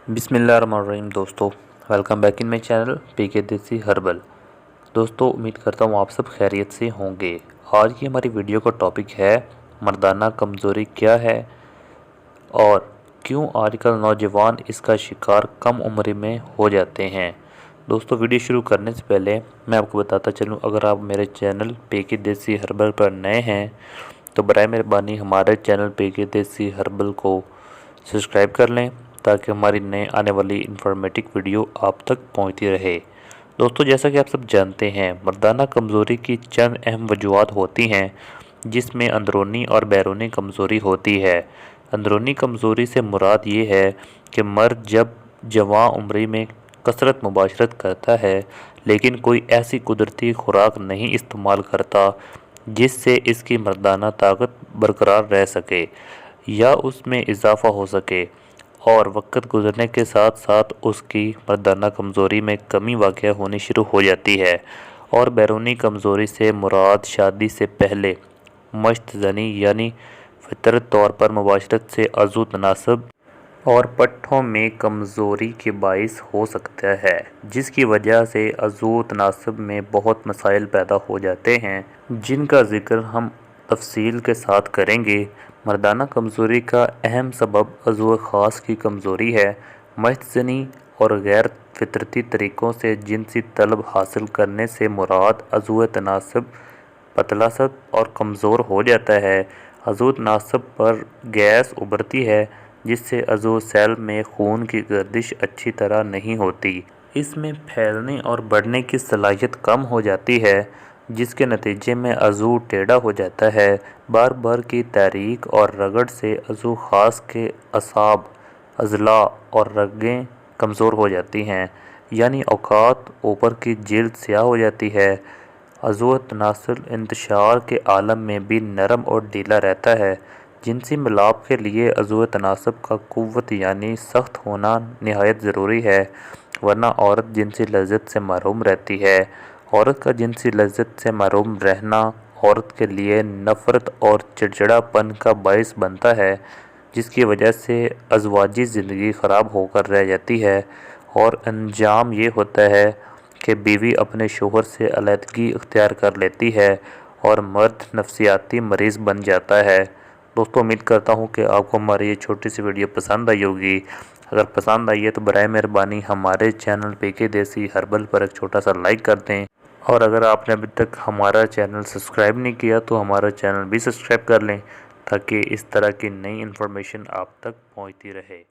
بسم اللہ الرحمن الرحیم دوستو، welcome back in my channel P K Desi herbal. دوستو امید کرتا ہوں آپ سب خیریت سے ہوں گے۔ آج کی ہماری ویڈیو کا ٹاپک ہے مردانہ کمزوری کیا ہے اور کیوں آج کل نوجوان اس کا شکار کم عمر میں ہو جاتے ہیں۔ دوستو ویڈیو شروع کرنے سے پہلے میں آپ کو بتاتا چلوں، اگر آپ میرے channel P K Desi herbal پر نئے ہیں تو برائے مہربانی ہمارے channel P K Desi herbal کو سبسکرائب کر لیں تاکہ ہماری نئے آنے والی انفارمیٹک ویڈیو آپ تک پہنچتی رہے۔ دوستو جیسا کہ آپ سب جانتے ہیں، مردانہ کمزوری کی چند اہم وجوہات ہوتی ہیں جس میں اندرونی اور بیرونی کمزوری ہوتی ہے۔ اندرونی کمزوری سے مراد یہ ہے کہ مرد جب جوان عمری میں کثرت مباشرت کرتا ہے لیکن کوئی ایسی قدرتی خوراک نہیں استعمال کرتا جس سے اس کی مردانہ طاقت برقرار رہ سکے یا اس میں اضافہ ہو سکے، اور وقت گزرنے کے ساتھ ساتھ اس کی مردانہ کمزوری میں کمی واقع ہونی شروع ہو جاتی ہے۔ اور بیرونی کمزوری سے مراد شادی سے پہلے مشت زنی یعنی فطرت طور پر مباشرت سے عضو تناسب اور پٹھوں میں کمزوری کے باعث ہو سکتا ہے، جس کی وجہ سے عضو تناسب میں بہت مسائل پیدا ہو جاتے ہیں جن کا ذکر ہم تفصیل کے ساتھ کریں گے۔ مردانہ کمزوری کا اہم سبب عضو خاص کی کمزوری ہے۔ مشت زنی اور غیر فطرتی طریقوں سے جنسی طلب حاصل کرنے سے مراد عضو تناسب پتلا ست اور کمزور ہو جاتا ہے۔ عضو تناسب پر گیس ابھرتی ہے جس سے عضو سیل میں خون کی گردش اچھی طرح نہیں ہوتی۔ اس میں پھیلنے اور بڑھنے کی صلاحیت کم ہو جاتی ہے جس کے نتیجے میں عضو ٹیڑھا ہو جاتا ہے۔ بار بار کی تحریک اور رگڑ سے عضو خاص کے اعصاب، عضلات اور رگیں کمزور ہو جاتی ہیں، یعنی اوقات اوپر کی جلد سیاہ ہو جاتی ہے۔ عضو تناسل انتشار کے عالم میں بھی نرم اور ڈھیلا رہتا ہے۔ جنسی ملاپ کے لیے عضو تناسب کا قوت یعنی سخت ہونا نہایت ضروری ہے، ورنہ عورت جنسی لذت سے محروم رہتی ہے۔ عورت کا جنسی لذت سے محروم رہنا عورت کے لیے نفرت اور چڑچڑا پن کا باعث بنتا ہے، جس کی وجہ سے ازواجی زندگی خراب ہو کر رہ جاتی ہے، اور انجام یہ ہوتا ہے کہ بیوی اپنے شوہر سے علیحدگی اختیار کر لیتی ہے اور مرد نفسیاتی مریض بن جاتا ہے۔ دوستو امید کرتا ہوں کہ آپ کو ہماری یہ چھوٹی سی ویڈیو پسند آئی ہوگی۔ اگر پسند آئی ہے تو برائے مہربانی ہمارے channel P K Desi herbal پر ایک چھوٹا سا لائک کر دیں، اور اگر آپ نے ابھی تک ہمارا چینل سبسکرائب نہیں کیا تو ہمارا چینل بھی سبسکرائب کر لیں تاکہ اس طرح کی نئی انفارمیشن آپ تک پہنچتی رہے۔